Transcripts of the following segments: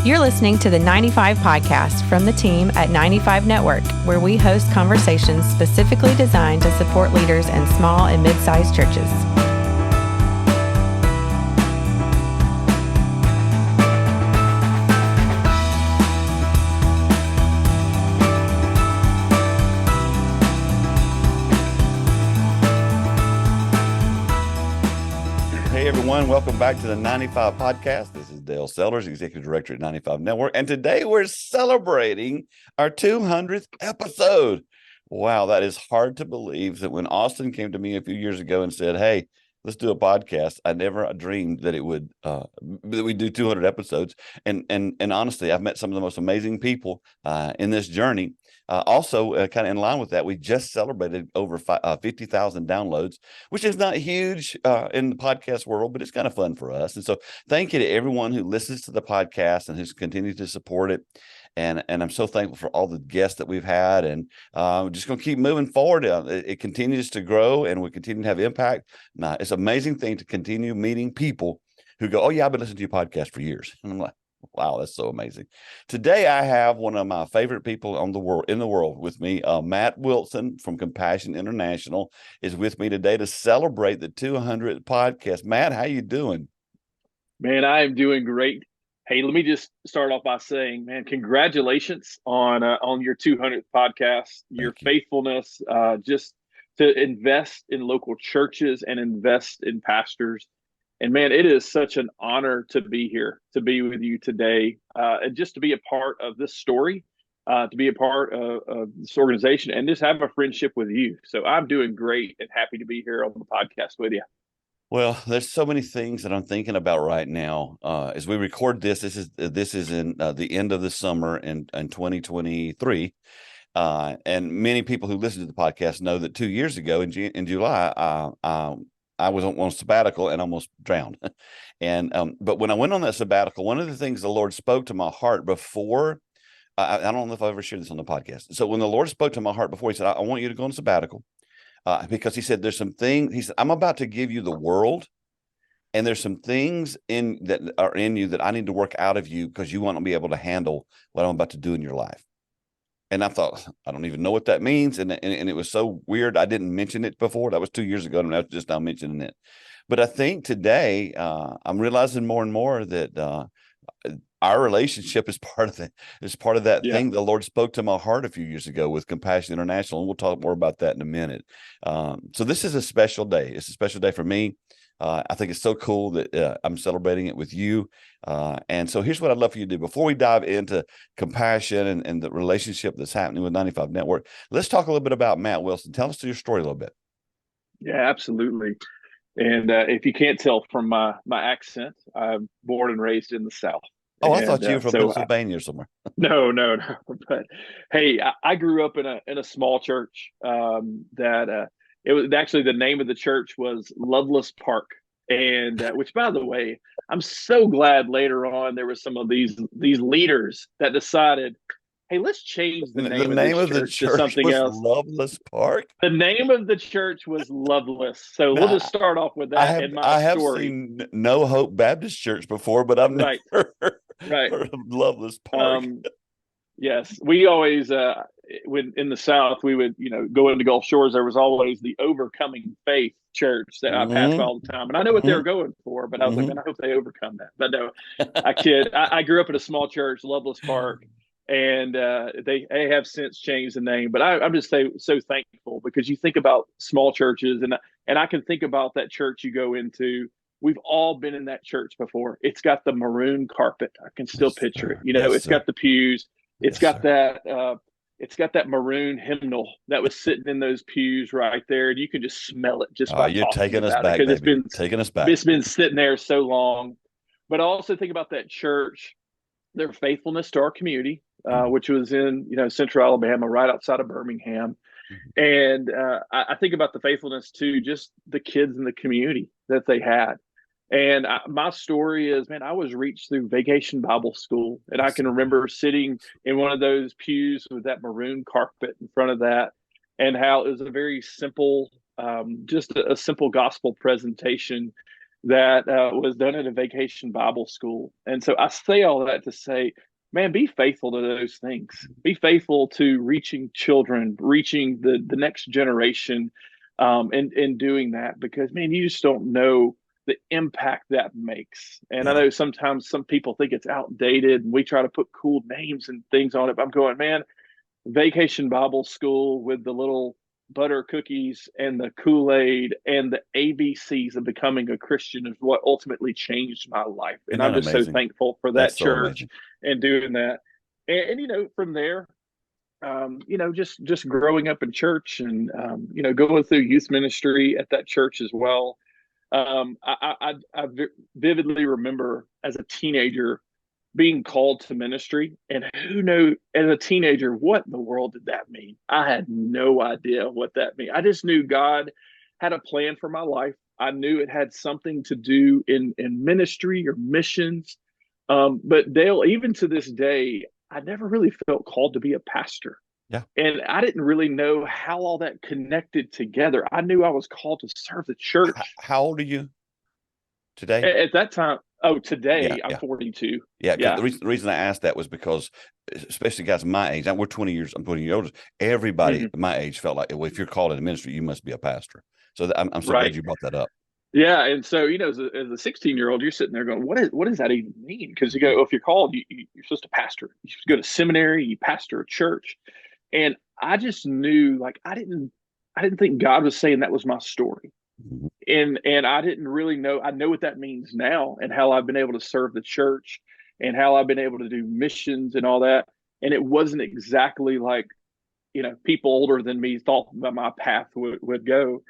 You're listening to the 95 Podcast from the team at 95 Network, where we host conversations specifically designed to support leaders in small and mid-sized churches. Hey everyone, welcome back to the 95 Podcast. This is Dale Sellers, Executive Director at 95 Network, and today we're celebrating our 200th episode. Wow, that is hard to believe that when Austin came to me a few years ago and said, hey, let's do a podcast, I never dreamed that it would that we'd do 200 episodes. And honestly, I've met some of the most amazing people in this journey. Also, kind of in line with that, we just celebrated over 50,000 downloads, which is not huge in the podcast world, but it's kind of fun for us. And so thank you to everyone who listens to the podcast and who's continued to support it. And I'm so thankful for all the guests that we've had, and we're just going to keep moving forward. It continues to grow, and we continue to have impact. Now, it's an amazing thing to continue meeting people who go, oh, yeah, I've been listening to your podcast for years. And I'm like, wow, that's so amazing. Today, I have one of my favorite people in the world with me. MWilson from Compassion International is with me today to celebrate the 200th podcast. Matt, how you doing? Man, I am doing great. Hey, let me just start off by saying, man, congratulations on your 200th podcast, your faithfulness, just to invest in local churches and invest in pastors. And man, it is such an honor to be here, to be with you today, and just to be a part of this story, to be a part of this organization, and just have a friendship with you. So I'm doing great and happy to be here on the podcast with you. Well, there's so many things that I'm thinking about right now. As we record this, this is in the end of the summer in 2023. And many people who listen to the podcast know that 2 years ago in July, I was on sabbatical and almost drowned. And but when I went on that sabbatical, one of the things the Lord spoke to my heart before, I don't know if I've ever shared this on the podcast. So when the Lord spoke to my heart before, he said, I want you to go on sabbatical. Because he said, there's some things, he said, I'm about to give you the world, and there's some things that are in you that I need to work out of you because you want to be able to handle what I'm about to do in your life. And I thought, I don't even know what that means. And it was so weird. I didn't mention it before. That was 2 years ago, and I was just now mentioning it. But I think today I'm realizing more and more that our relationship is part of that thing the Lord spoke to my heart a few years ago with Compassion International, and we'll talk more about that in a minute. So this is a special day. It's a special day for me. I think it's so cool that I'm celebrating it with you. And so here's what I'd love for you to do. Before we dive into Compassion and the relationship that's happening with 95 Network, let's talk a little bit about MWilson. Tell us your story a little bit. Yeah, absolutely. And if you can't tell from my accent, I'm born and raised in the South. Oh, I thought you were from Pennsylvania or somewhere. No. But hey, I grew up in a small church that it was actually, the name of the church was Loveless Park, and which, by the way, I'm so glad later on there were some of these leaders that decided, hey, let's change the name of the church to something else. Loveless Park. The name of the church was Loveless. So we'll just start off with that. I have seen No Hope Baptist Church before, but I've never heard of Loveless Park. Yes, we always when in the South, we would go into Gulf Shores. There was always the Overcoming Faith Church that I passed by all the time, and I know what they were going for, but I was like, man, I hope they overcome that. But no, I kid. I grew up in a small church, Loveless Park. And they have since changed the name, but I'm just so thankful, because you think about small churches, and I can think about that church you go into. We've all been in that church before. It's got the maroon carpet. I can still picture it. It's got the pews. It's got that maroon hymnal that was sitting in those pews right there, and you can just smell it just by you're talking taking us about back, it, because taking us back. It's been sitting there so long. But I also think about that church, their faithfulness to our community. Which was in Central Alabama, right outside of Birmingham. And I think about the faithfulness to just the kids in the community that they had. And my story is, man, I was reached through Vacation Bible School, and I can remember sitting in one of those pews with that maroon carpet in front of that, and how it was a very simple, just a simple gospel presentation that was done at a vacation Bible school. And so I say all that to say, man, be faithful to those things. Be faithful to reaching children, reaching the next generation, and doing that, because, man, you just don't know the impact that makes. And I Yeah. know sometimes some people think it's outdated and we try to put cool names and things on it. But I'm going, man, Vacation Bible School with the little butter cookies and the Kool-Aid and the ABCs of becoming a Christian is what ultimately changed my life. Isn't And that I'm just so amazing? thankful for that That's so church amazing. and doing that. And from there, just growing up in church and, going through youth ministry at that church as well. I vividly remember as a teenager being called to ministry, and who knew as a teenager what in the world did that mean? I had no idea what that meant. I just knew God had a plan for my life. I knew it had something to do in ministry or missions. But Dale, even to this day, I never really felt called to be a pastor. Yeah. And I didn't really know how all that connected together. I knew I was called to serve the church. How old are you today? At that time. Oh, Yeah, today I'm yeah. 42. Yeah, because Yeah. the reason I asked that was because, especially guys my age, we're 20 years, I'm 20 years older. Everybody Mhm. my age felt like, well, if you're called in the ministry, you must be a pastor. So I'm so Right. glad you brought that up. Yeah. And so, as a 16-year-old, you're sitting there going, what does that even mean? Because you go, if you're called, you're supposed to pastor. You go to seminary, you pastor a church. And I just knew, like, I didn't think God was saying that was my story. Mhm. And I didn't really know. I know what that means now, and how I've been able to serve the church and how I've been able to do missions and all that. And it wasn't exactly like, people older than me thought that my path would go.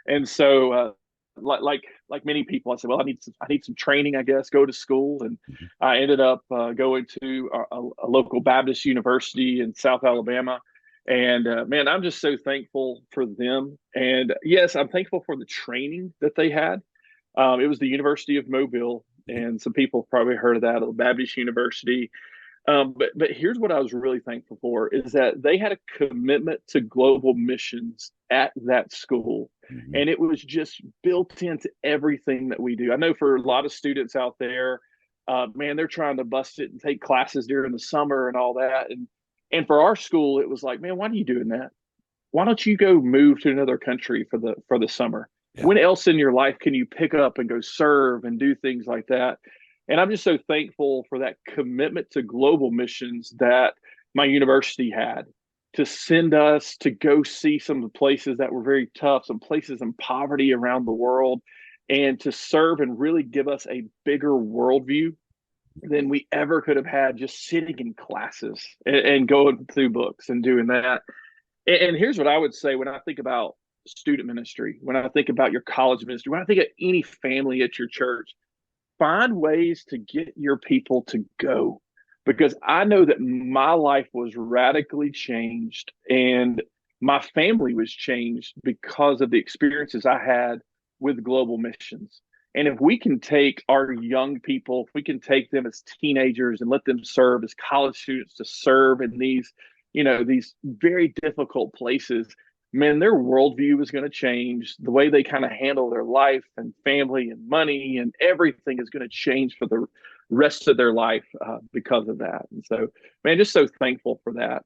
And so, like many people, I said, well, I need some training, I guess, go to school. And Mhm. I ended up going to a local Baptist university in South Alabama. And man, I'm just so thankful for them. And yes, I'm thankful for the training that they had. It was the University of Mobile, and some people have probably heard of that, a Baptist university. But here's what I was really thankful for is that they had a commitment to global missions at that school. Mhm. And it was just built into everything that we do. I know for a lot of students out there, man, they're trying to bust it and take classes during the summer and all that. And for our school, it was like, man, why are you doing that? Why don't you go move to another country for the summer? Yeah. When else in your life can you pick up and go serve and do things like that? And I'm just so thankful for that commitment to global missions that my university had, to send us to go see some of the places that were very tough, some places in poverty around the world, and to serve and really give us a bigger worldview than we ever could have had just sitting in classes and going through books and doing that. And here's what I would say when I think about student ministry, when I think about your college ministry, when I think of any family at your church, find ways to get your people to go. Because I know that my life was radically changed and my family was changed because of the experiences I had with global missions. And if we can take our young people, if we can take them as teenagers and let them serve as college students to serve in these very difficult places, man, their worldview is going to change. The way they kind of handle their life and family and money and everything is going to change for the rest of their life because of that. And so, man, just so thankful for that.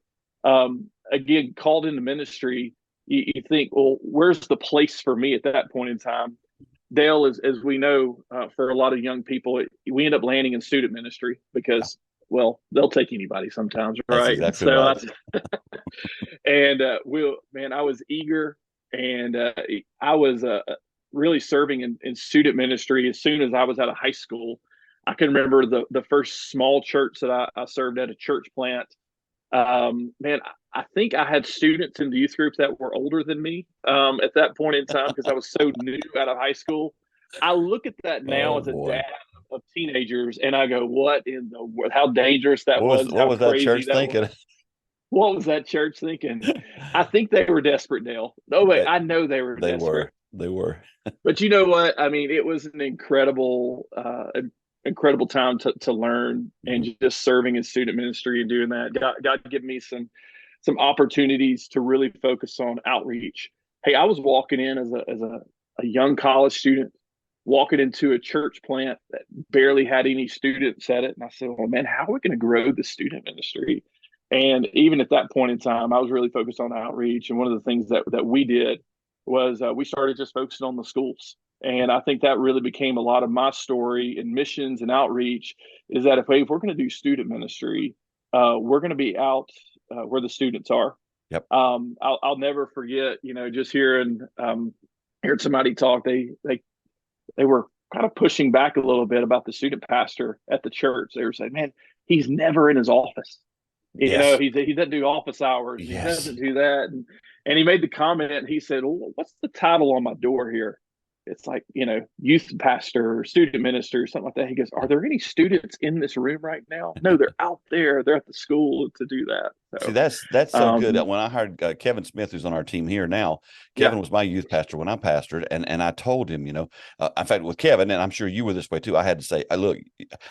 Again, called into ministry, you think, well, where's the place for me at that point in time? Dale, as we know, for a lot of young people, we end up landing in student ministry Yeah. because, well, they'll take anybody sometimes, That's right? exactly So, right. and man, I was eager, and I was really serving in student ministry as soon as I was out of high school. I can remember the first small church that I served at, a church plant. Man, I think I had students in the youth group that were older than me at that point in time because I was so new out of high school. I look at that now Oh as a boy. dad of teenagers, and I go, "What in the world? How dangerous that What was was! what How was that crazy church that was! thinking? What was that church thinking?" I think they were desperate, Dale. No, wait, They, I know they were they desperate. were. They were. But you know what? I mean, it was an incredible time to learn and Mhm. just serving in student ministry and doing that. God give me some opportunities to really focus on outreach. Hey, I was walking in as a young college student, walking into a church plant that barely had any students at it. And I said, well, man, how are we going to grow the student ministry? And even at that point in time, I was really focused on outreach. And one of the things that we did was we started just focusing on the schools. And I think that really became a lot of my story in missions and outreach, is that if we're going to do student ministry, we're going to be out where the students are. Yep. I'll never forget, just hearing somebody talk. They were kind of pushing back a little bit about the student pastor at the church. They were saying, man, he's never in his office. Yes. He doesn't do office hours. Yes. He doesn't do that. And he made the comment, and he said, well, what's the title on my door here? It's like, youth pastor or student minister or something like that. He goes, are there any students in this room right now? No, they're out there. They're at the school to do that. So, see, that's so good. When I hired Kevin Smith, who's on our team here now, Kevin was my youth pastor when I pastored. And I told him, in fact, with Kevin, and I'm sure you were this way too, I had to say, look,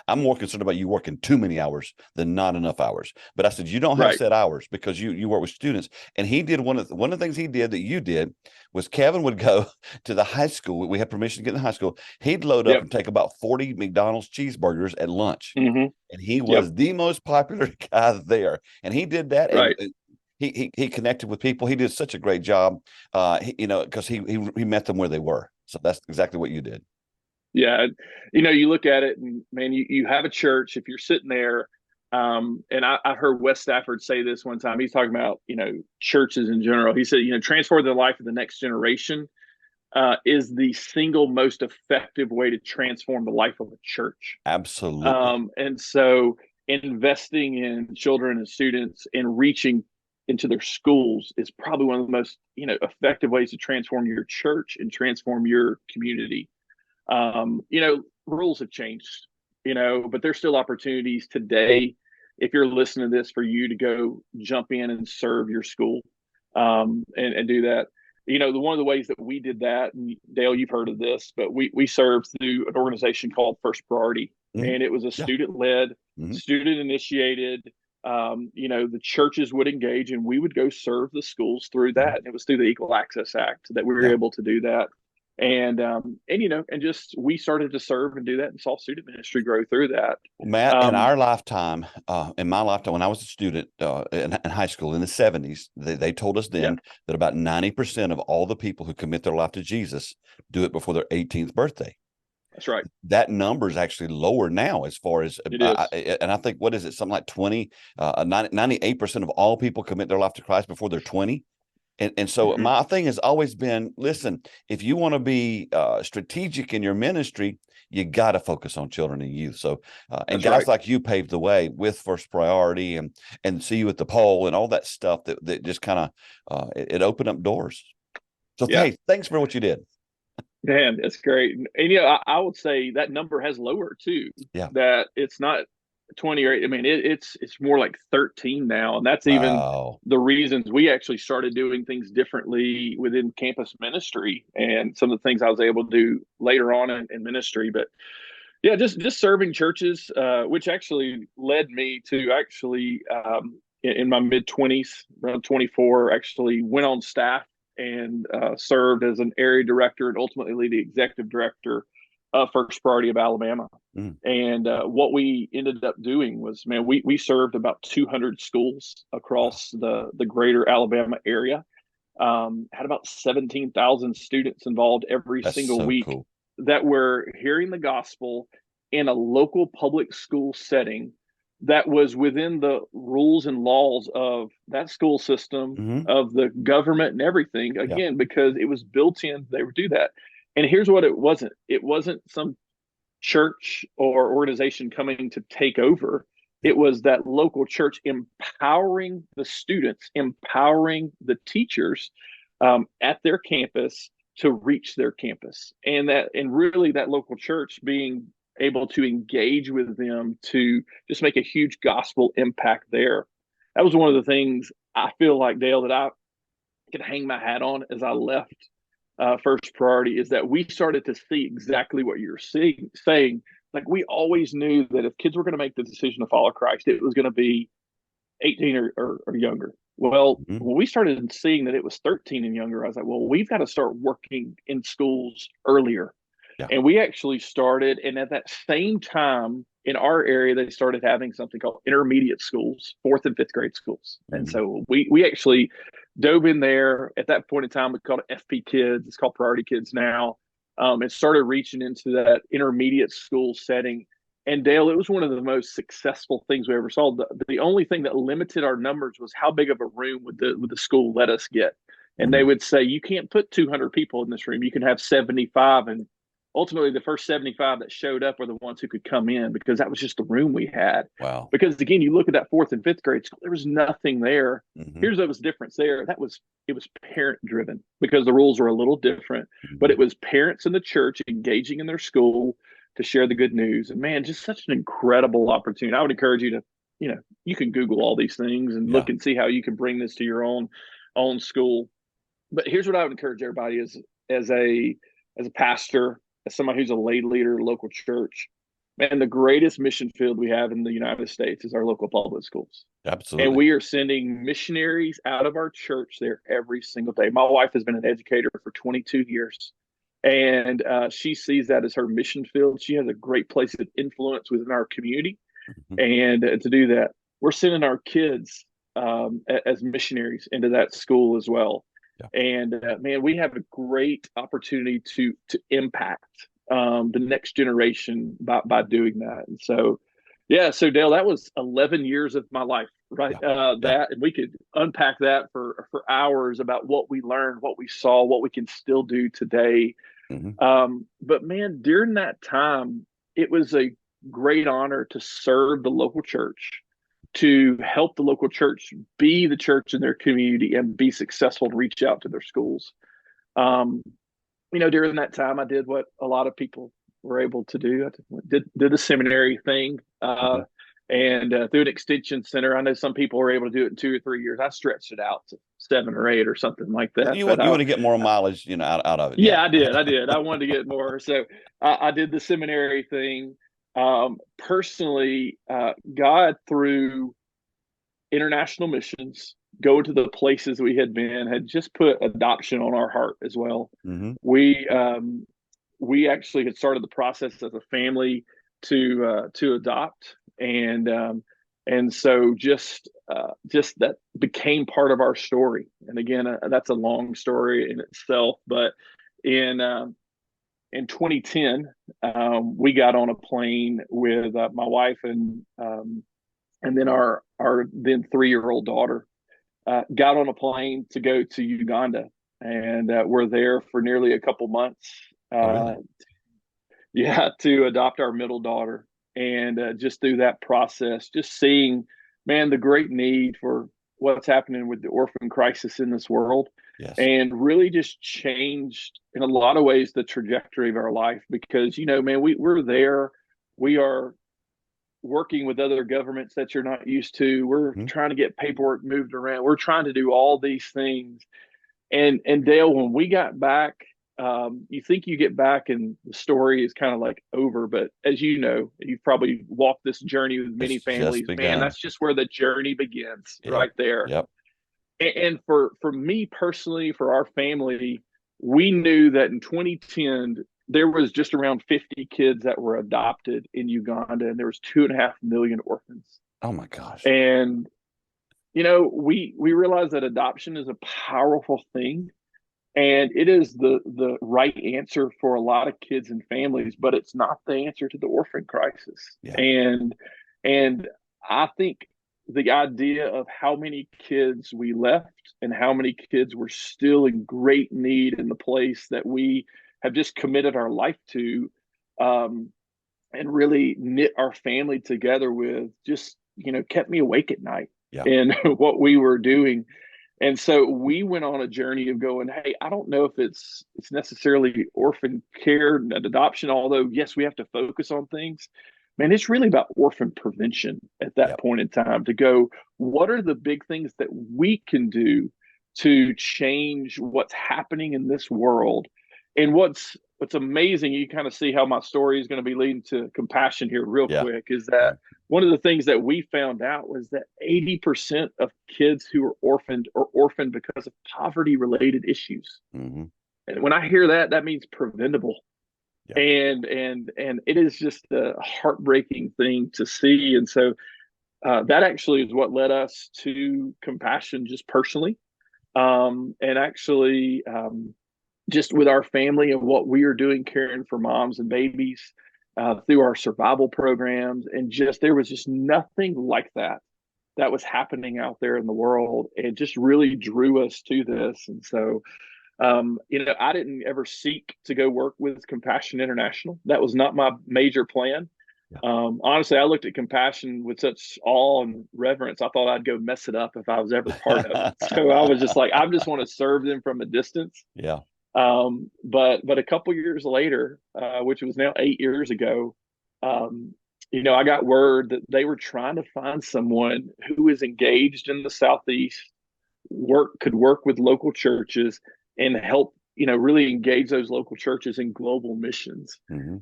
I'm more concerned about you working too many hours than not enough hours. But I said, you don't have set hours because you work with students. And he did one of the things he did that you did was Kevin would go to the high school. We had permission to get in the high school. He'd load up and take about 40 McDonald's cheeseburgers at lunch. Mm-hmm. And he was the most popular guy there. And he did that. Right. And he connected with people. He did such a great job, because he met them where they were. So that's exactly what you did. Yeah. You look at it and, man, you have a church. If you're sitting there, and I've heard Wes Stafford say this one time. He's talking about, churches in general. He said, transform the life of the next generation is the single most effective way to transform the life of a church. Absolutely. And so investing in children and students and reaching into their schools is probably one of the most, effective ways to transform your church and transform your community. Rules have changed, but there's still opportunities today, if you're listening to this, for you to go jump in and serve your school, and do that. One of the ways that we did that, and Dale, you've heard of this, but we served through an organization called First Priority, and it was a student-led, student-initiated. The churches would engage, and we would go serve the schools through that. And it was through the Equal Access Act that we were able to do that. And just we started to serve and do that and saw student ministry grow through that. Matt, in our lifetime, in my lifetime, when I was a student in high school in the 70s, they told us then that about 90% of all the people who commit their life to Jesus do it before their 18th birthday. That's right. That number is actually lower now, as far as, and I think, what is it? Something like 98% of all people commit their life to Christ before they're 20. And so my thing has always been, listen, if you want to be strategic in your ministry, you got to focus on children and youth. So, and guys like you paved the way with First Priority and See You at the Pole and all that stuff that just kind of, it opened up doors. So hey, thanks for what you did. Man, that's great. And, I would say that number has lowered too. Yeah. That it's not 20 or 8. I mean, it's more like 13 now. And that's even the reasons we actually started doing things differently within campus ministry and some of the things I was able to do later on in ministry. But yeah, just serving churches, which actually led me to in my mid-20s, around 24, actually went on staff and served as an area director and ultimately the executive director of First Priority of Alabama. And what we ended up doing was, man, we served about 200 schools across the greater Alabama area, had about 17,000 students involved every single week that were hearing the gospel in a local public school setting that was within the rules and laws of that school system, of the government and everything, again, because it was built in, they would do that. And here's what it wasn't. It wasn't some church or organization coming to take over. It was that local church empowering the students, empowering the teachers at their campus to reach their campus. And really that local church being able to engage with them to just make a huge gospel impact there. That was one of the things I feel like, Dale, that I could hang my hat on as I left First Priority, is that we started to see exactly what you're saying. Like, we always knew that if kids were going to make the decision to follow Christ, it was going to be 18 or younger. Well, when we started seeing that it was 13 and younger, I was like, well, we've got to start working in schools earlier. And we actually started, and at that same time in our area, they started having something called intermediate schools, 4th and 5th grade schools. And so we actually dove in there. At that point in time, we called it FP Kids. It's called Priority Kids now. It started reaching into that intermediate school setting. And Dale, it was one of the most successful things we ever saw. The only thing that limited our numbers was how big of a room would the school let us get. And they would say, you can't put 200 people in this room. You can have 75. And ultimately, the first 75 that showed up were the ones who could come in, because that was just the room we had. Wow. Because again, you look at that 4th and 5th grade school, there was nothing there. Here's what was difference there. It was parent driven, because the rules were a little different, but it was parents in the church engaging in their school to share the good news. And man, just such an incredible opportunity. I would encourage you to, you can Google all these things and look and see how you can bring this to your own school. But here's what I would encourage everybody as a pastor, as somebody who's a lay leader in a local church. Man, the greatest mission field we have in the United States is our local public schools. Absolutely. And we are sending missionaries out of our church there every single day. My wife has been an educator for 22 years, and she sees that as her mission field. She has a great place of influence within our community. And to do that, we're sending our kids as missionaries into that school as well. And man, we have a great opportunity to impact the next generation by doing that. And so, so Dale, that was 11 years of my life, right? That, and we could unpack that for hours about what we learned, what we saw, what we can still do today. But man, during that time, it was a great honor to serve the local church, to help the local church be the church in their community and be successful and reach out to their schools. During that time, I did what a lot of people were able to do. I did the seminary thing, and through an extension center. I know some people were able to do it in 2 or 3 years. I stretched it out to 7 or 8 or something like that. You want to get more mileage, out of it. Yeah, I did. I wanted to get more. So I did the seminary thing. Personally, God, through international missions, going to the places we had been, had just put adoption on our heart as well. We actually had started the process as a family to adopt, and so just that became part of our story. And again, that's a long story in itself, but in 2010, we got on a plane with my wife and then our then 3-year-old daughter, got on a plane to go to Uganda, and we're there for nearly a couple months. To adopt our middle daughter, and just through that process, just seeing, man, the great need for what's happening with the orphan crisis in this world. And really just changed in a lot of ways the trajectory of our life, because, man, we're there. We are working with other governments that you're not used to. We're trying to get paperwork moved around. We're trying to do all these things. And Dale, when we got back, you think you get back and the story is kind of like over, but as you know, you've probably walked this journey with many families, man, that's just where the journey begins, right there. And for me personally, for our family, we knew that in 2010, there was just around 50 kids that were adopted in Uganda, and there was 2.5 million orphans. Oh my gosh. And, we realized that adoption is a powerful thing, and it is the right answer for a lot of kids and families, but it's not the answer to the orphan crisis. And I think the idea of how many kids we left and how many kids were still in great need in the place that we have just committed our life to, and really knit our family together with, just, kept me awake at night in what we were doing. And so we went on a journey of going, hey, I don't know if it's necessarily orphan care and adoption, although yes, we have to focus on things. Man, it's really about orphan prevention at that point in time, to go, what are the big things that we can do to change what's happening in this world? And what's amazing, you kind of see how my story is going to be leading to compassion here real quick, is that one of the things that we found out was that 80% of kids who are orphaned are orphaned because of poverty-related issues. And when I hear that, that means preventable. Yeah. And it is just a heartbreaking thing to see. And so that actually is what led us to Compassion, just personally, and actually just with our family and what we are doing, caring for moms and babies through our survival programs. And just there was just nothing like that was happening out there in the world. It just really drew us to this. And so I didn't ever seek to go work with Compassion International. That was not my major plan. Yeah. Honestly, I looked at Compassion with such awe and reverence. I thought I'd go mess it up if I was ever part of it. So I was just like, I just want to serve them from a distance. Yeah. But a couple years later, which was now 8 years ago, I got word that they were trying to find someone who is engaged in the Southeast, could work with local churches and help, really engage those local churches in global missions. Mm-hmm.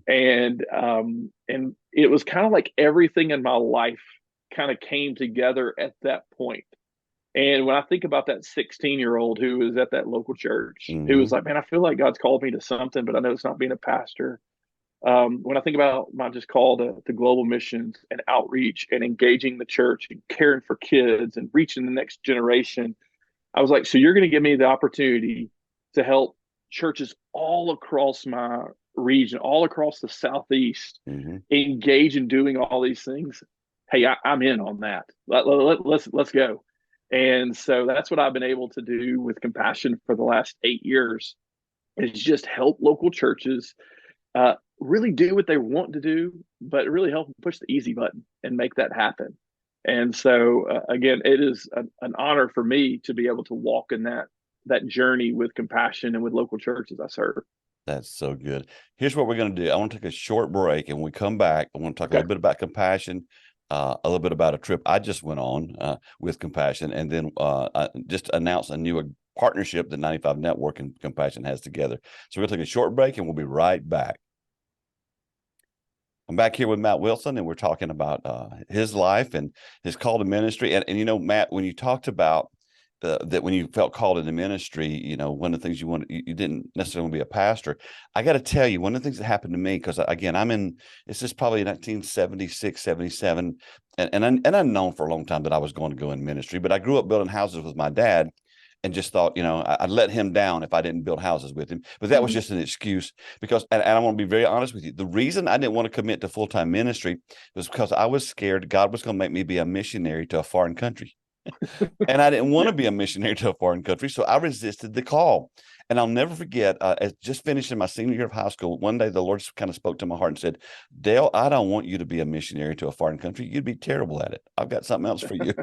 And it was kind of like everything in my life kind of came together at that point. And when I think about that 16-year-old who was at that local church, Mm-hmm. who was like, man, I feel like God's called me to something, but I know it's not being a pastor. When I think about my just call to global missions and outreach and engaging the church and caring for kids and reaching the next generation, I was like, so you're going to give me the opportunity to help churches all across my region, all across the Southeast, Mm-hmm. engage in doing all these things. Hey, I'm in on that. Let's go. And so that's what I've been able to do with Compassion for the last 8 years, is just help local churches really do what they want to do, but really help them push the easy button and make that happen. And so, again, it is an honor for me to be able to walk in that journey with Compassion and with local churches I serve. That's so good. Here's what we're going to do. I want to take a short break, and when we come back, I want to talk a little bit about Compassion, a little bit about a trip I just went on with Compassion, and then I just announce a new partnership that 95 Network and Compassion has together. So we're going to take a short break, and we'll be right back. I'm back here with MWilson, and we're talking about his life and his call to ministry. And Matt, when you talked about that when you felt called into ministry, one of the things you didn't necessarily want to be a pastor. I got to tell you, one of the things that happened to me, because again, it's just probably 1976, 77. And I've known for a long time that I was going to go in ministry, but I grew up building houses with my dad and just thought, I'd let him down if I didn't build houses with him. But that was just an excuse because, and I want to be very honest with you, the reason I didn't want to commit to full-time ministry was because I was scared God was going to make me be a missionary to a foreign country. And I didn't want to be a missionary to a foreign country, so I resisted the call. And I'll never forget, just finishing my senior year of high school, one day the Lord kind of spoke to my heart and said, Dale, I don't want you to be a missionary to a foreign country. You'd be terrible at it. I've got something else for you.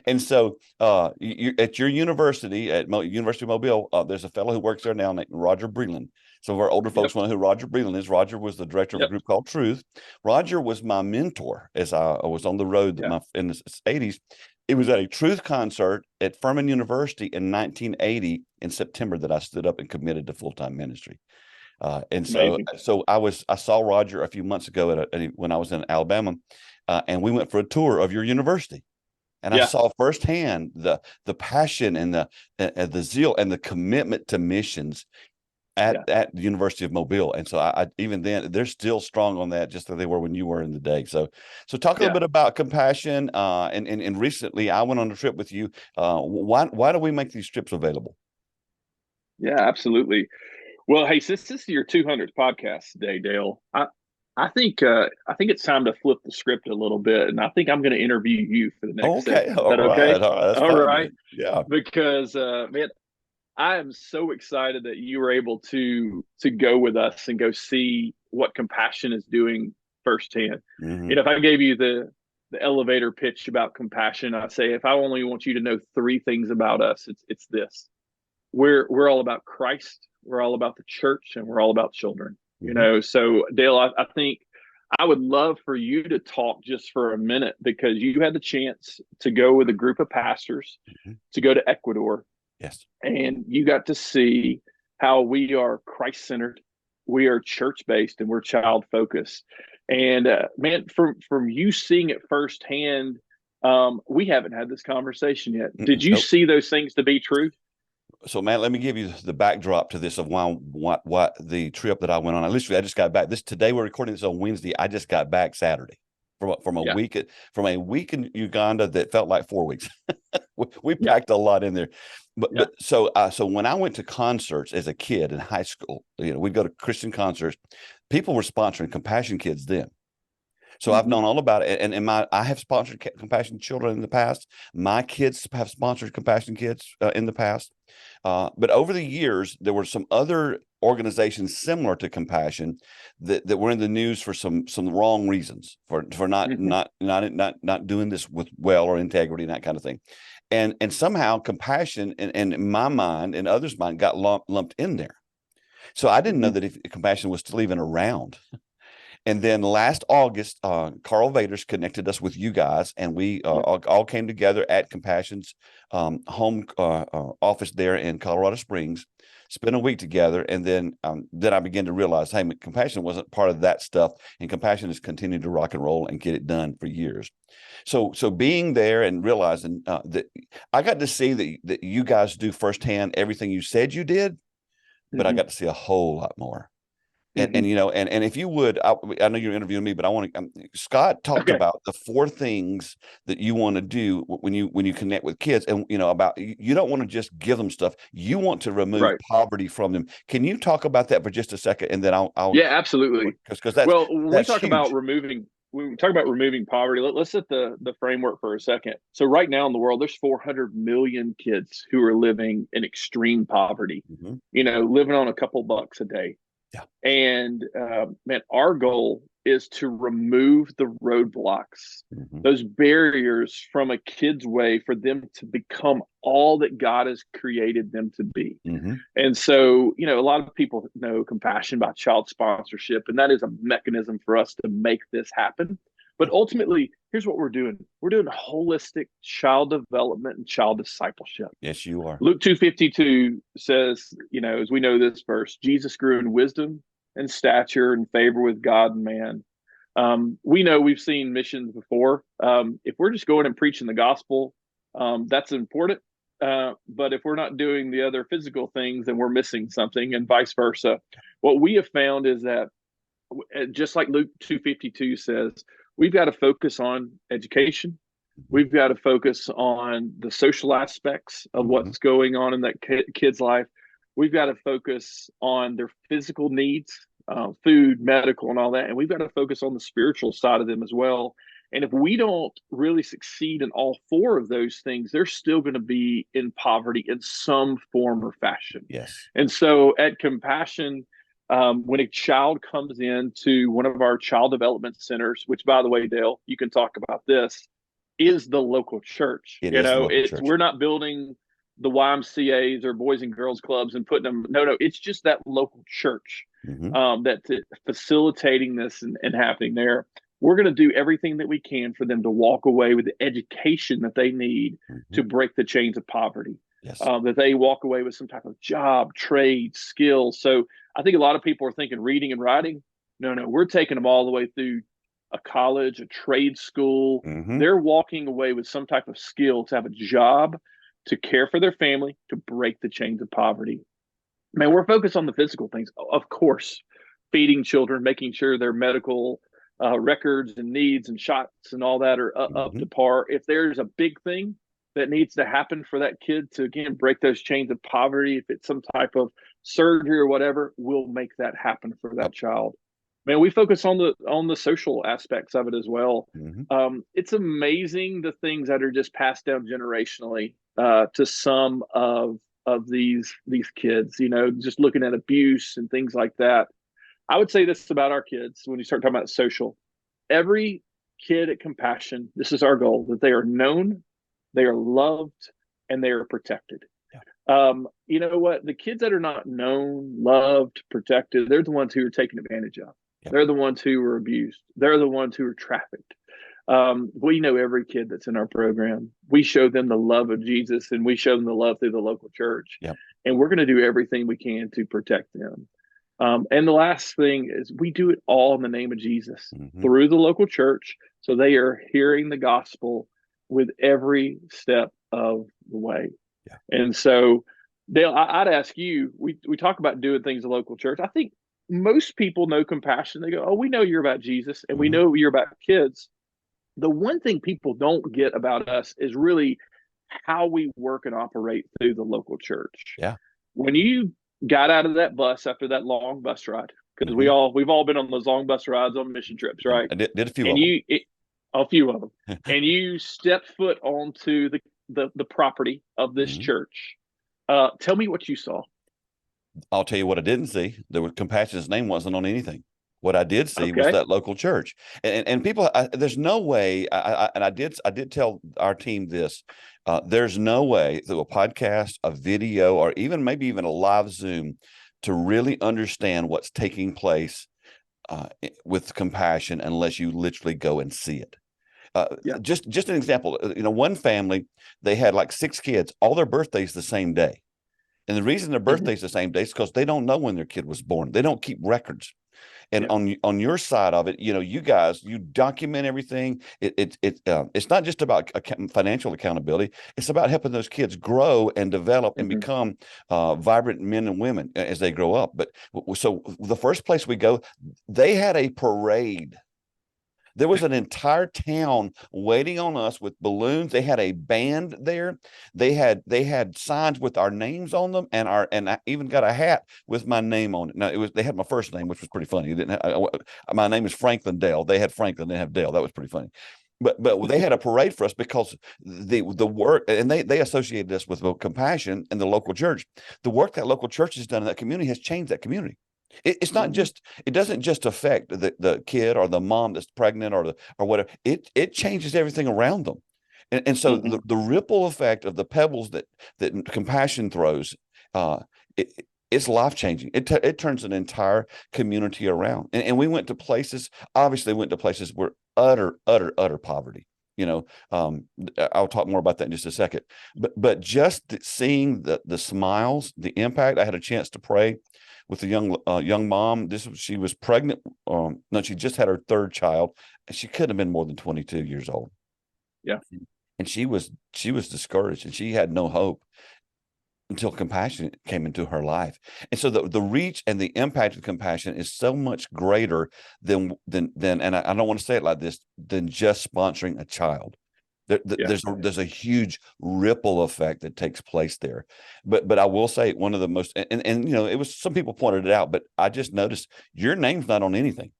And so at your university, at University of Mobile, there's a fellow who works there now named Roger Breland. Some of our older folks know who Roger Breland is. Roger was the director of a group called Truth. Roger was my mentor as I was on the road in the 80s. It was at a Truth concert at Furman University in 1980 in September that I stood up and committed to full-time ministry. And so I saw Roger a few months ago when I was in Alabama, and we went for a tour of your university. And I saw firsthand the passion and the zeal and the commitment to missions at the University of Mobile. And so I even then, they're still strong on that, just as they were when you were in the day. So talk a little bit about Compassion. And recently I went on a trip with you. Why do we make these trips available? Yeah, absolutely. Well, hey, since this is your 200th podcast today, Dale, I think it's time to flip the script a little bit, and I think I'm going to interview you for the next segment. Is that okay? All right. Yeah. Because man, I am so excited that you were able to go with us and go see what Compassion is doing firsthand. Mm-hmm. If I gave you the elevator pitch about Compassion, I'd say if I only want you to know 3 things about us, it's this: we're all about Christ, we're all about the church, and we're all about children. Mm-hmm. So Dale, I think I would love for you to talk just for a minute, because you had the chance to go with a group of pastors to go to Ecuador. Yes. And you got to see how we are Christ-centered, we are church-based, and we're child-focused. And man, from you seeing it firsthand, we haven't had this conversation yet. Did you see those things to be true? So, Matt, let me give you the backdrop to this of what the trip that I went on. I just got back. Today we're recording this on Wednesday. I just got back Saturday from a week in Uganda that felt like 4 weeks. we packed a lot in there, but so when I went to concerts as a kid in high school, we'd go to Christian concerts. People were sponsoring Compassion Kids then. So I've known all about it, and I have sponsored Compassion Children in the past. My kids have sponsored Compassion Kids in the past, but over the years there were some other organizations similar to Compassion that were in the news for some wrong reasons, for not doing this with well or integrity and that kind of thing, and somehow Compassion and in my mind and others' mind got lumped in there. So I didn't know that if Compassion was still even around. And then last August, Carl Vaders connected us with you guys, and we all came together at Compassion's home office there in Colorado Springs, spent a week together, and then I began to realize, hey, Compassion wasn't part of that stuff, and Compassion has continued to rock and roll and get it done for years. So being there and realizing that I got to see that you guys do firsthand everything you said you did, but I got to see a whole lot more. And if you would, I know you're interviewing me, but I want to. Scott talked about the 4 things that you want to do when you connect with kids, and about you don't want to just give them stuff. You want to remove poverty from them. Can you talk about that for just a second, and then I'll absolutely, because that's when we talk huge. about removing. We talk about removing poverty. Let's set the framework for a second. So right now in the world, there's 400 million kids who are living in extreme poverty. Living on a couple bucks a day. Yeah. And man, our goal is to remove the roadblocks, those barriers from a kid's way for them to become all that God has created them to be. And so, a lot of people know Compassion by child sponsorship, and that is a mechanism for us to make this happen. But ultimately, here's what we're doing. We're doing holistic child development and child discipleship. Yes, you are. Luke 2:52 says, as we know this verse, Jesus grew in wisdom and stature and favor with God and man. We know we've seen missions before. If we're just going and preaching the gospel, that's important. But if we're not doing the other physical things, then we're missing something, and vice versa. What we have found is that, just like Luke 2:52 says, we've got to focus on education. We've got to focus on the social aspects of what's going on in that kid's life. We've got to focus on their physical needs, food, medical, and all that. And we've got to focus on the spiritual side of them as well. And if we don't really succeed in all 4 of those things, they're still going to be in poverty in some form or fashion. Yes. And so at Compassion, when a child comes into one of our child development centers, which, by the way, Dale, you can talk about this, is the local church. Church. We're not building the YMCAs or Boys and Girls Clubs and putting them. No, it's just that local church that's facilitating this and happening there. We're going to do everything that we can for them to walk away with the education that they need to break the chains of poverty. Yes. That they walk away with some type of job, trade, skill. So I think a lot of people are thinking reading and writing. No, we're taking them all the way through a college, a trade school. They're walking away with some type of skill to have a job, to care for their family, to break the chains of poverty. Man, we're focused on the physical things, of course, feeding children, making sure their medical records and needs and shots and all that are up to par. If there's a big thing that needs to happen for that kid to, again, break those chains of poverty, if it's some type of surgery or whatever, we'll make that happen for that child. Man, we focus on the social aspects of it as well. It's amazing the things that are just passed down generationally to some of these kids. Just looking at abuse and things like that. I would say this about our kids when you start talking about social. Every kid at Compassion, this is our goal: that they are known, they are loved, and they are protected. You know what? The kids that are not known, loved, protected, they're the ones who are taken advantage of. They're the ones who are abused. They're the ones who are trafficked. We know every kid that's in our program. We show them the love of Jesus, and we show them the love through the local church. And we're going to do everything we can to protect them. And the last thing is we do it all in the name of Jesus through the local church. So they are hearing the gospel with every step of the way. And so Dale, I'd ask you, we talk about doing things in local church. I think most people know compassion. They go, oh, we know you're about Jesus and we Mhm. know you're about kids. The one thing people don't get about us is really how we work and operate through the local church. Yeah. When you got out of that bus after that long bus ride, because Mhm. we've all been on those long bus rides on mission trips, right? I did a few And of them. a few of them, and you stepped foot onto the property of this Mhm. church. Tell me what you saw. I'll tell you what I didn't see. There was Compassion's name wasn't on anything. What I did see was Okay. that local church, and people. There's no way. I did tell our team this. There's no way through a podcast, a video, or maybe even a live Zoom to really understand what's taking place with Compassion unless you literally go and see it. Yeah. Just an example. One family, they had like 6 kids. All their birthdays the same day. And the reason their Mm-hmm. birthday's the same day is because they don't know when their kid was born. They don't keep records. And Yeah. on your side of it, you guys, you document everything. It's not just about financial accountability. It's about helping those kids grow and develop and Mm-hmm. become vibrant men and women as they grow up. But so the first place we go, they had a parade. There was an entire town waiting on us with balloons. They had a band there. They had signs with our names on them, and I even got a hat with my name on it. Now they had my first name, which was pretty funny. My name is Franklin Dale. They had Franklin, they didn't have Dale. That was pretty funny. But they had a parade for us because the work, and they associated us with Compassion and the local church. The work that local church has done in that community has changed that community. It's not Mm-hmm. just, it doesn't just affect the kid or the mom that's pregnant or whatever. It changes everything around them. And so Mm-hmm. the ripple effect of the pebbles that Compassion throws, uh, it's life changing. It turns an entire community around. And we went to places, obviously went to places where utter poverty. I'll talk more about that in just a second. But just seeing the smiles, the impact. I had a chance to pray with a young mom. She was pregnant. No, she just had her 3rd child, and she couldn't have been more than 22 years old. Yeah. And she was discouraged, and she had no hope until Compassion came into her life. And so the reach and the impact of Compassion is so much greater than and I don't want to say it like this, than just sponsoring a child. Yeah. There's a huge ripple effect that takes place there. But I will say one of the most, and it was, some people pointed it out, but I just noticed your name's not on anything.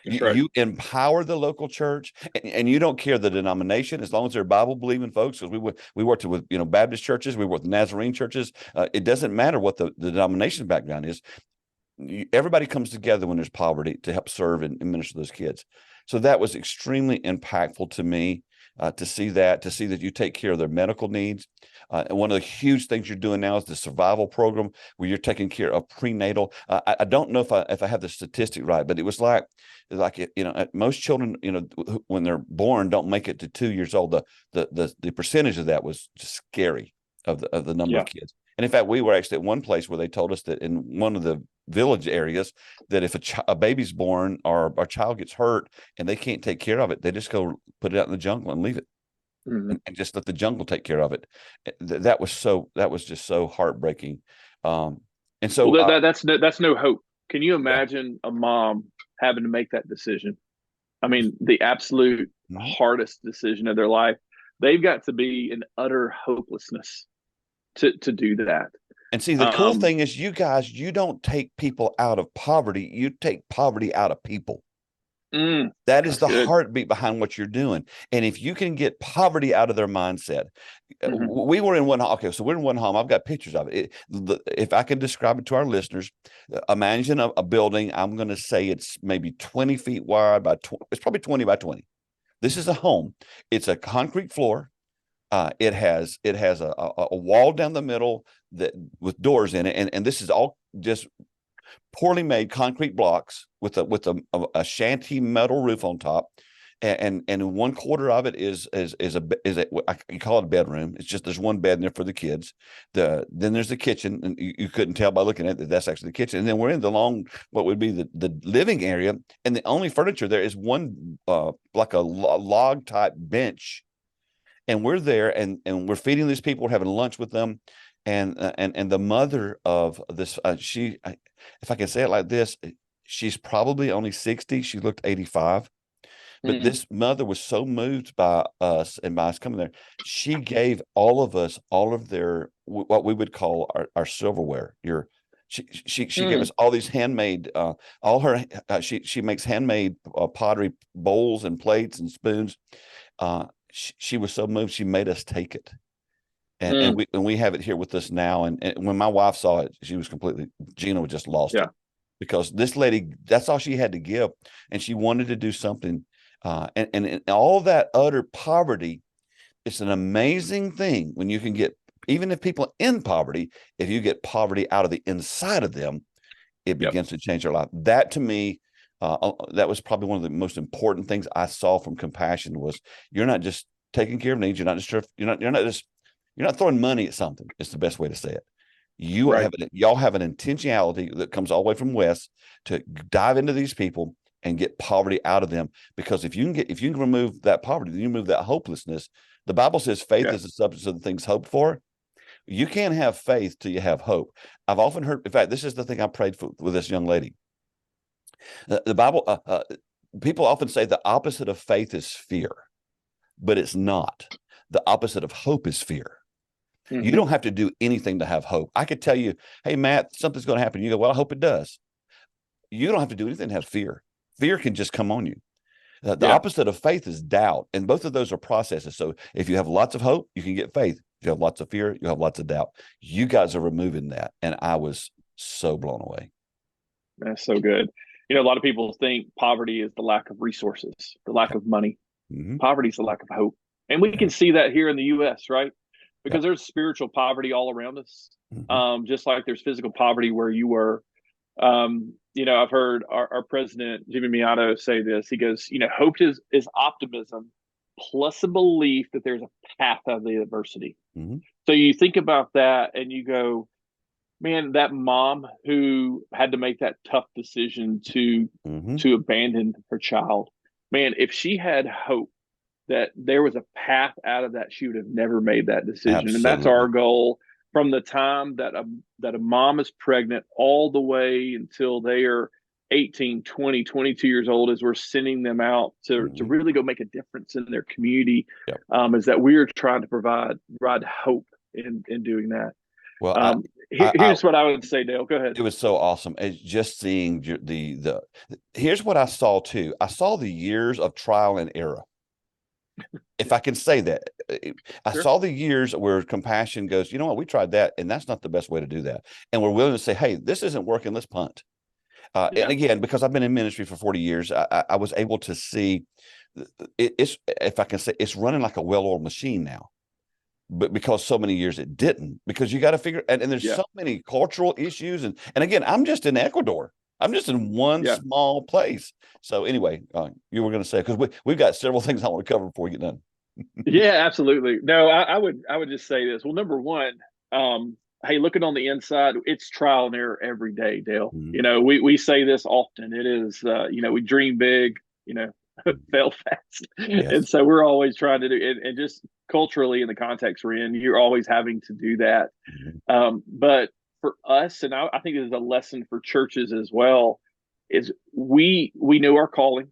That's right. You empower the local church, and you don't care the denomination as long as they're Bible believing folks. Because we worked with Baptist churches, we worked with Nazarene churches. It doesn't matter what the denomination background is. Everybody comes together when there's poverty to help serve and minister to those kids. So that was extremely impactful to me. To see that you take care of their medical needs. And one of the huge things you're doing now is the survival program where you're taking care of prenatal. I don't know if I have the statistic right, but it was like most children, when they're born, don't make it to 2 years old. The percentage of that was just scary of the number of kids. And in fact, we were actually at one place where they told us that in one of the village areas that if a baby's born or a child gets hurt and they can't take care of it, they just go put it out in the jungle and leave it. Mm-hmm. And just let the jungle take care of it. That was just so heartbreaking. And so that's no hope. Can you imagine a mom having to make that decision? I mean, the absolute hardest decision of their life. They've got to be in utter hopelessness to do that. And see, the cool thing is, you guys, you don't take people out of poverty. You take poverty out of people. That is the heartbeat behind what you're doing. And if you can get poverty out of their mindset, we were in one home. Okay, so we're in one home. I've got pictures of it. If I can describe it to our listeners, imagine a building. I'm going to say it's maybe 20 feet wide by 20. It's probably 20 by 20. This is a home. It's a concrete floor. It has a wall down the middle that with doors in it, and this is all just poorly made concrete blocks with a shanty metal roof on top, and in one quarter of it is you call it a bedroom. It's just there's one bed in there for the kids. Then there's the kitchen, and you couldn't tell by looking at it that's actually the kitchen. And then we're in what would be the living area, and the only furniture there is one like a log type bench. And we're there, and we're feeding these people, we're having lunch with them. and the mother of this, if I can say it like this, she's probably only 60. She looked 85. But this mother was so moved by us and by us coming there, she gave all of us all of their what we would call our silverware. She gave us all these handmade, all her she makes handmade pottery bowls and plates and spoons. She was so moved, she made us take it. And we have it here with us now. And when my wife saw it, she was Gina was just lost it, because this lady, that's all she had to give. And she wanted to do something. And all that utter poverty, it's an amazing thing when you can get, even if people in poverty, if you get poverty out of the inside of them, it begins to change their life. That to me, that was probably one of the most important things I saw from compassion was you're not just taking care of needs. You're not throwing money at something. It's the best way to say it. Y'all have an intentionality that comes all the way from West to dive into these people and get poverty out of them. Because if you can remove that poverty, then you remove that hopelessness. The Bible says faith is the substance of the things hoped for. You can't have faith till you have hope. I've often heard, in fact, this is the thing I prayed for with this young lady. The Bible, people often say the opposite of faith is fear, but it's not. The opposite of hope is fear. You don't have to do anything to have hope. I could tell you, hey, Matt, something's going to happen. You go, well, I hope it does. You don't have to do anything to have fear. Fear can just come on you. The opposite of faith is doubt. And both of those are processes. So if you have lots of hope, you can get faith. If you have lots of fear, you have lots of doubt. You guys are removing that. And I was so blown away. That's so good. A lot of people think poverty is the lack of resources, the lack of money. Poverty is the lack of hope. And we can see that here in the U.S., right? Because there's spiritual poverty all around us, just like there's physical poverty where you were. I've heard our president, Jimmy Miato, say this. He goes, hope is optimism plus a belief that there's a path out of the adversity. So you think about that and you go, man, that mom who had to make that tough decision to abandon her child, man, if she had hope that there was a path out of that, she would have never made that decision. Absolutely. And that's our goal from the time that a mom is pregnant all the way until they are 18, 20, 22 years old, as we're sending them out to really go make a difference in their community, is that we are trying to provide hope in doing that. Well, here's what I would say, Dale. Go ahead. It was so awesome. It's just seeing here's what I saw too. I saw the years of trial and error. If I can say that, I saw the years where compassion goes, you know what, we tried that, and that's not the best way to do that. And we're willing to say, hey, this isn't working, let's punt. And again, because I've been in ministry for 40 years, I was able to see it's, if I can say, it's running like a well-oiled machine now. But because so many years it didn't, because you got to figure, and there's so many cultural issues. And again, I'm just in Ecuador. I'm just in one small place. So anyway, you were going to say, because we've got several things I want to cover before we get done. Yeah, absolutely. No, I would just say this. Well, number one, hey, looking on the inside, it's trial and error every day, Dale. We say this often. It is, we dream big, fail fast. Yes. And so we're always trying to do, and just culturally in the context we're in, you're always having to do that. But for us, and I think it is a lesson for churches as well, is we know our calling,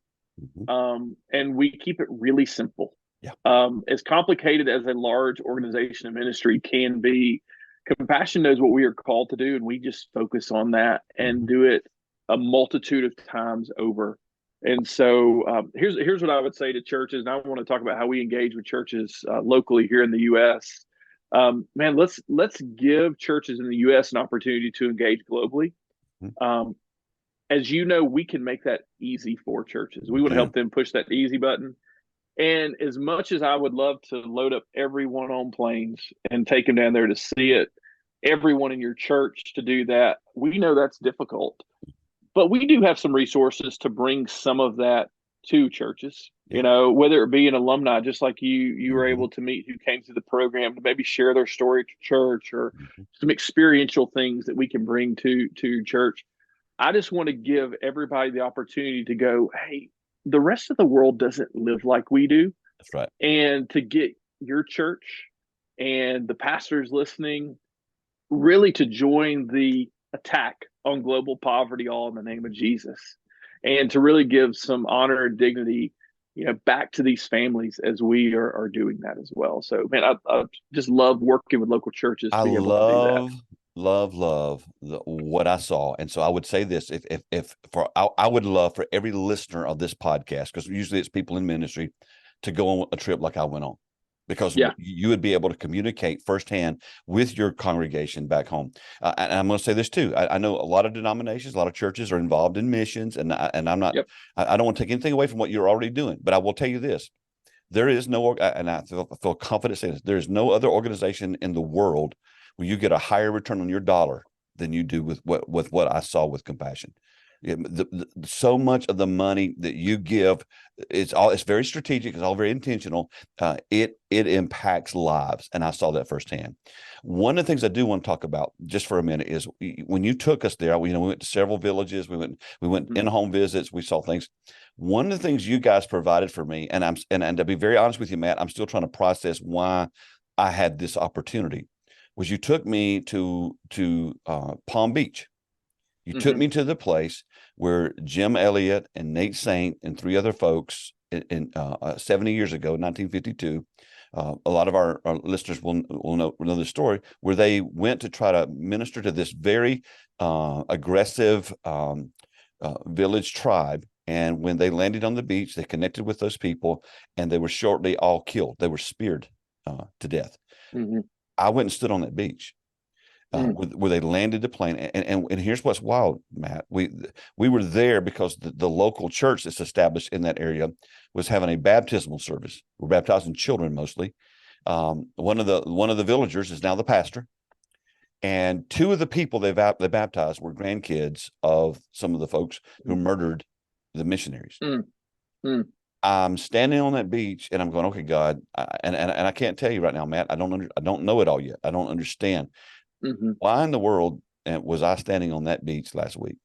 and we keep it really simple. As complicated as a large organization of ministry can be, Compassion knows what we are called to do, and we just focus on that and do it a multitude of times over. And so here's what I would say to churches, and I want to talk about how we engage with churches locally here in the U.S. Man, let's give churches in the U.S. an opportunity to engage globally. As you know, we can make that easy for churches. We want to help them push that easy button. And as much as I would love to load up everyone on planes and take them down there to see it, everyone in your church to do that, we know that's difficult. But we do have some resources to bring some of that to churches, whether it be an alumni, just like you were able to meet who came through the program to maybe share their story to church, or some experiential things that we can bring to church. I just want to give everybody the opportunity to go, hey, the rest of the world doesn't live like we do. That's right. And to get your church and the pastors listening really to join the attack on global poverty, all in the name of Jesus, and to really give some honor and dignity, back to these families as we are doing that as well. So, man, I just love working with local churches I to be able to do that. love what I saw. And so I would say this, I would love for every listener of this podcast, because usually it's people in ministry, to go on a trip like I went on, because you would be able to communicate firsthand with your congregation back home. And I'm going to say this too. I know a lot of denominations, a lot of churches are involved in missions, and I'm not, I don't want to take anything away from what you're already doing, but I will tell you this. There is no, and I feel confident saying this, there is no other organization in the world where you get a higher return on your dollar than you do with what I saw with Compassion. So much of the money that you give, it's very strategic, it's all very intentional. It impacts lives, and I saw that firsthand. One of the things I do want to talk about just for a minute is when you took us there. We went to several villages, we went in-home visits, we saw things. One of the things you guys provided for me, and to be very honest with you, Matt, I'm still trying to process why I had this opportunity, was you took me to Palm Beach. You took me to the place where Jim Elliott and Nate Saint and three other folks in 70 years ago, 1952. A lot of our listeners will know the story, where they went to try to minister to this very aggressive village tribe. And when they landed on the beach, they connected with those people, and they were shortly all killed. They were speared to death. I went and stood on that beach. Where they landed the plane, and here's what's wild, Matt. We were there because the local church that's established in that area was having a baptismal service. We're baptizing children mostly. One of the villagers is now the pastor, and two of the people they baptized were grandkids of some of the folks who murdered the missionaries. I'm standing on that beach, and I'm going, okay, God, and I can't tell you right now, Matt. I don't know it all yet. I don't understand. Why in the world was I standing on that beach last week?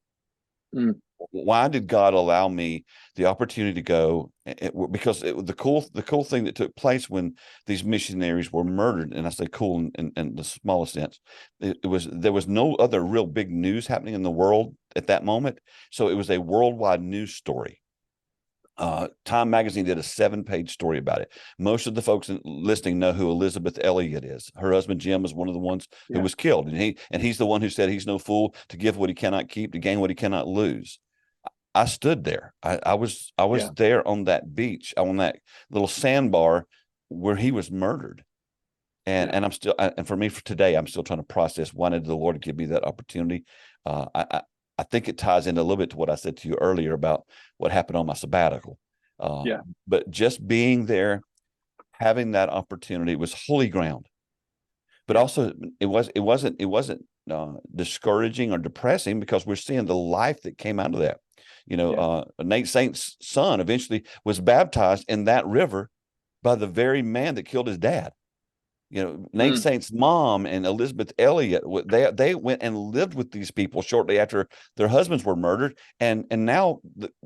Why did God allow me the opportunity to go? Because the cool thing that took place when these missionaries were murdered, and I say cool in the smallest sense, there was no other real big news happening in the world at that moment. So it was a worldwide news story. Time magazine did a 7-page story about it. Most of the folks listening know who Elizabeth Elliott is. Her husband Jim is one of the ones who was killed, and he's the one who said he's no fool to give what he cannot keep, to gain what he cannot lose. I stood there. I was there on that beach, on that little sandbar where he was murdered, and I'm still, and for me, for today, I'm still trying to process why did the Lord give me that opportunity. I think it ties in a little bit to what I said to you earlier about what happened on my sabbatical. But just being there, having that opportunity was holy ground. But also, it wasn't discouraging or depressing, because we're seeing the life that came out of that. Nate Saint's son eventually was baptized in that river by the very man that killed his dad. Nate Saint's mom and Elizabeth Elliott, they went and lived with these people shortly after their husbands were murdered. And now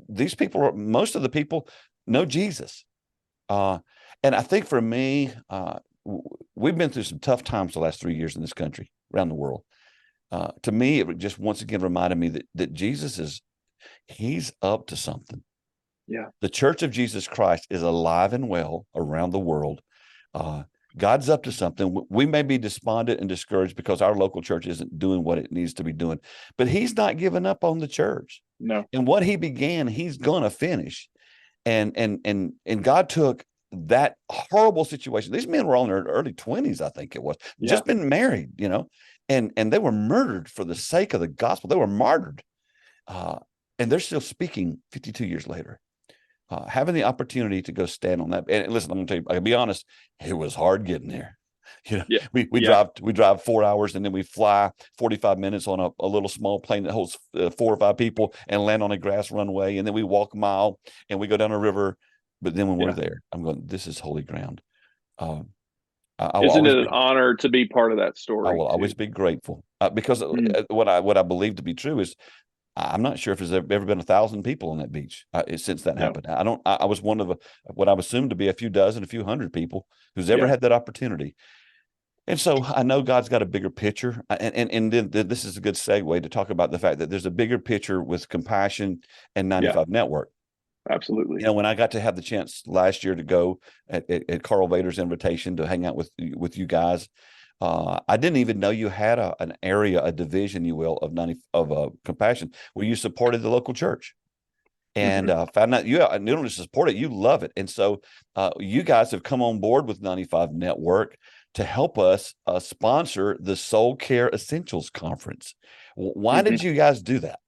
these people, most of the people know Jesus. And I think for me, we've been through some tough times the last 3 years in this country, around the world. To me, it just once again reminded me that Jesus he's up to something. The Church of Jesus Christ is alive and well around the world. God's up to something. We may be despondent and discouraged because our local church isn't doing what it needs to be doing, but he's not giving up on the church. No. And what he began, he's going to finish. And God took that horrible situation. These men were all in their early 20s, I think it was, just been married, and they were murdered for the sake of the gospel. They were martyred. And they're still speaking 52 years later. Having the opportunity to go stand on that, and listen, I'm gonna tell you, I'll be honest, it was hard getting there. We drive 4 hours, and then we fly 45 minutes on a little small plane that holds 4 or 5 people, and land on a grass runway, and then we walk a mile, and we go down a river. But then when we're there, I'm going, this is holy ground. Isn't it an honor to be part of that story? I will always be grateful, because what I believe to be true is, I'm not sure if there's ever been 1,000 people on that beach since that happened. I was one of what I assumed to be a few dozen, a few hundred people who's ever had that opportunity. And so I know God's got a bigger picture, and then this is a good segue to talk about the fact that there's a bigger picture with Compassion and Yeah, 95 Network. absolutely. When I got to have the chance last year to go at Carl Vader's invitation to hang out with you guys, I didn't even know you had an area, a division, you will, of Compassion, where you supported the local church. And found out you don't just support it, you love it. And so you guys have come on board with 95 Network to help us sponsor the Soul Care Essentials Conference. Why did you guys do that?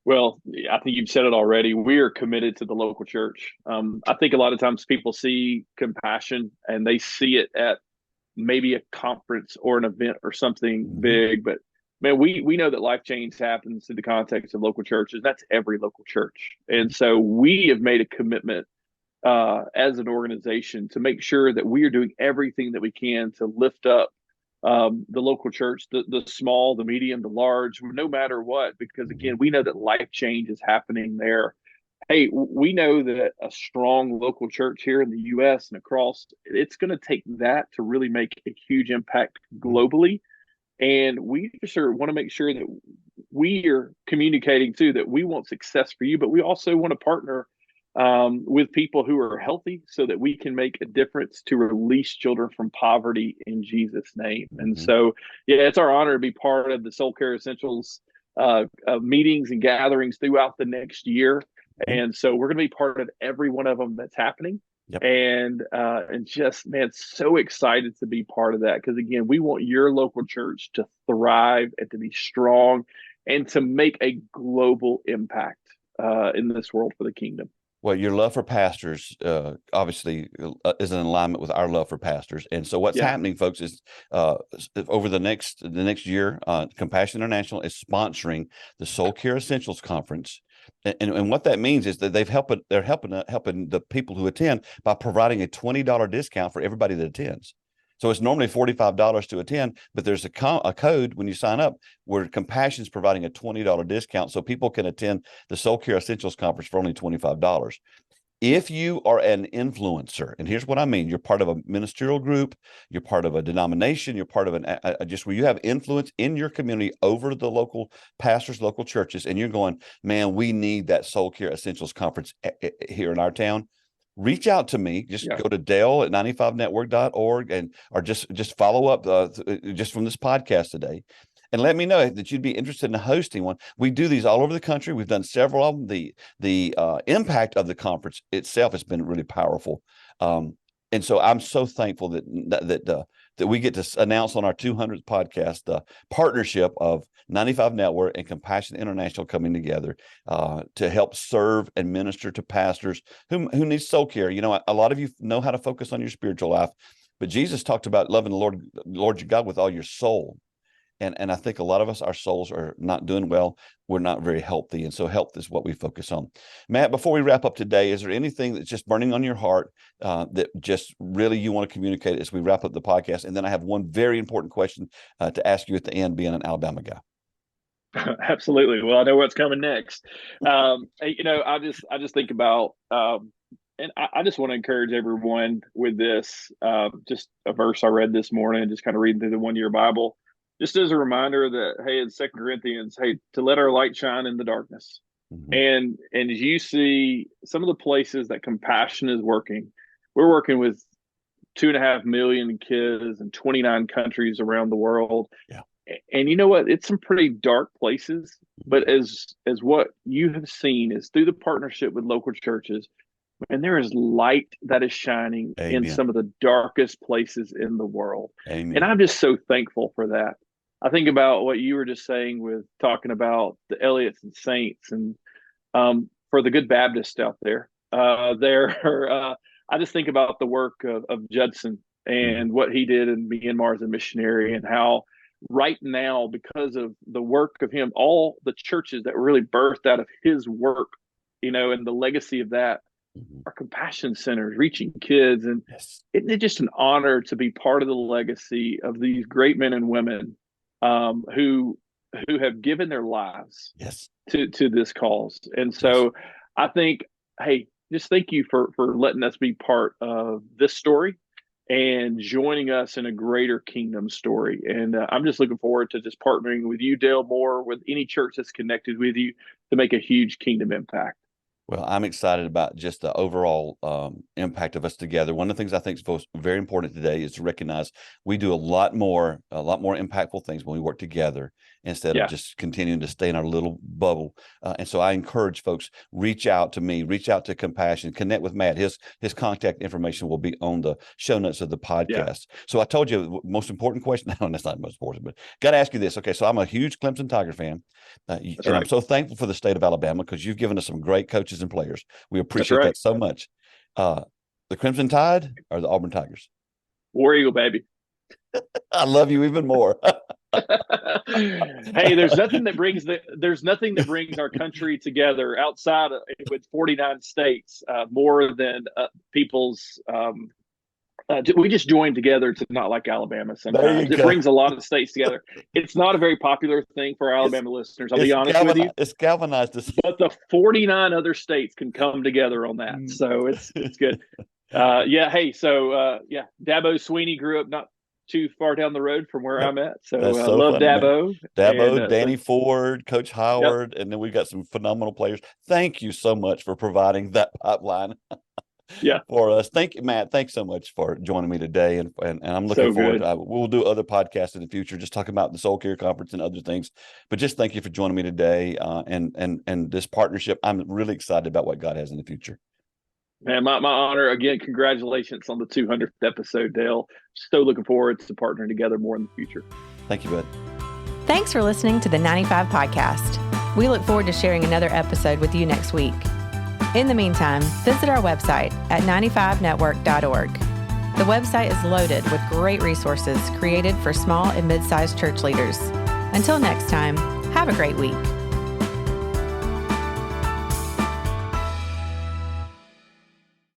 Well, I think you've said it already. We are committed to the local church. I think a lot of times people see Compassion and they see it at maybe a conference or an event or something big, but man, we know that life change happens in the context of local churches. That's every local church. And so we have made a commitment as an organization to make sure that we are doing everything that we can to lift up the local church, the small, the medium, the large, no matter what, because again, we know that life change is happening there. Hey, we know that a strong local church here in the U.S. and across, it's going to take that to really make a huge impact globally. And we just want to make sure that we are communicating too that we want success for you, but we also want to partner with people who are healthy so that we can make a difference to release children from poverty in Jesus' name. And so, yeah, it's our honor to be part of the Soul Care Essentials meetings and gatherings throughout the next year. And so we're going to be part of every one of them that's happening. Yep. And just, man, so excited to be part of that. Because again, we want your local church to thrive and to be strong and to make a global impact in this world for the kingdom. Well, your love for pastors obviously is in alignment with our love for pastors. And so what's happening, folks, is over the next year, Compassion International is sponsoring the Soul Care Essentials Conference. And what that means is that they're helping the people who attend by providing a $20 discount for everybody that attends. So it's normally $45 to attend, but there's a code when you sign up where Compassion is providing a $20 discount so people can attend the Soul Care Essentials Conference for only $25. If you are an influencer, and here's what I mean, you're part of a ministerial group, you're part of a denomination, you're part of just where you have influence in your community over the local pastors, local churches, and you're going, man, we need that Soul Care Essentials Conference here in our town. Reach out to me. Just go to Dale at 95network.org or just follow up just from this podcast today and let me know that you'd be interested in hosting one. We do these all over the country. We've done several of them. The impact of the conference itself has been really powerful. And so I'm so thankful that we get to announce on our 200th podcast the partnership of 95 Network and Compassion International coming together to help serve and minister to pastors who need soul care. You know, a lot of you know how to focus on your spiritual life, but Jesus talked about loving the Lord your God with all your soul. And I think a lot of us, our souls are not doing well. We're not very healthy. And so health is what we focus on. Matt, before we wrap up today, is there anything that's just burning on your heart that just really you want to communicate as we wrap up the podcast? And then I have one very important question to ask you at the end, being an Alabama guy. Absolutely. Well, I know what's coming next. You know, I just think about, and I just want to encourage everyone with this, just a verse I read this morning, just kind of reading through the 1 year Bible. Just as a reminder that, hey, in 2 Corinthians, hey, to let our light shine in the darkness. And as you see some of the places that Compassion is working, we're working with 2.5 million kids in 29 countries around the world. Yeah. And you know what? It's some pretty dark places, but as what you have seen is through the partnership with local churches, and there is light that is shining in some of the darkest places in the world. Amen. And I'm just so thankful for that. I think about what you were just saying with talking about the Elliots and Saints, and for the good Baptists out there, I just think about the work of Judson and what he did in Myanmar as a missionary, and how right now, because of the work of him, all the churches that were really birthed out of his work, you know, and the legacy of that are compassion centers reaching kids. And it's just an honor to be part of the legacy of these great men and women who have given their lives to this cause. And so I think, hey, just thank you for letting us be part of this story. and joining us in a greater kingdom story. And I'm just looking forward to just partnering with you, Dale, more with any church that's connected with you to make a huge kingdom impact. Well, I'm excited about just the overall impact of us together. One of the things I think is very important today is to recognize we do a lot more impactful things when we work together instead of just continuing to stay in our little bubble. And so I encourage folks, reach out to me, reach out to Compassion, connect with Matt. His contact information will be on the show notes of the podcast. Yeah. So I told you the most important question. No, that's not the most important, but got to ask you this. Okay, so I'm a huge Clemson Tiger fan. And right. I'm so thankful for the state of Alabama because you've given us some great coaches and players. We appreciate that so much. The Crimson Tide or the Auburn Tigers? War Eagle, baby. I love you even more. Hey, there's nothing that brings our country together outside of, with 49 states more than people's. We just joined together to not like Alabama sometimes. It brings a lot of states together. It's not a very popular thing for our Alabama listeners. I'll be honest with you. It's galvanized us. But the 49 other states can come together on that. So it's good. Hey, so Dabo Sweeney grew up not too far down the road from where I'm at. So I love Dabo. Dabo, Danny Ford, Coach Howard, and then we've got some phenomenal players. Thank you so much for providing that pipeline. For us. Thank you, Matt. Thanks so much for joining me today. And I'm looking forward. We'll do other podcasts in the future, just talking about the Soul Care Conference and other things. But just thank you for joining me today and this partnership. I'm really excited about what God has in the future. Man, my honor. Again, congratulations on the 200th episode, Dale. So looking forward to partnering together more in the future. Thank you, bud. Thanks for listening to the 95 Podcast. We look forward to sharing another episode with you next week. In the meantime, visit our website at 95network.org. The website is loaded with great resources created for small and mid-sized church leaders. Until next time, have a great week.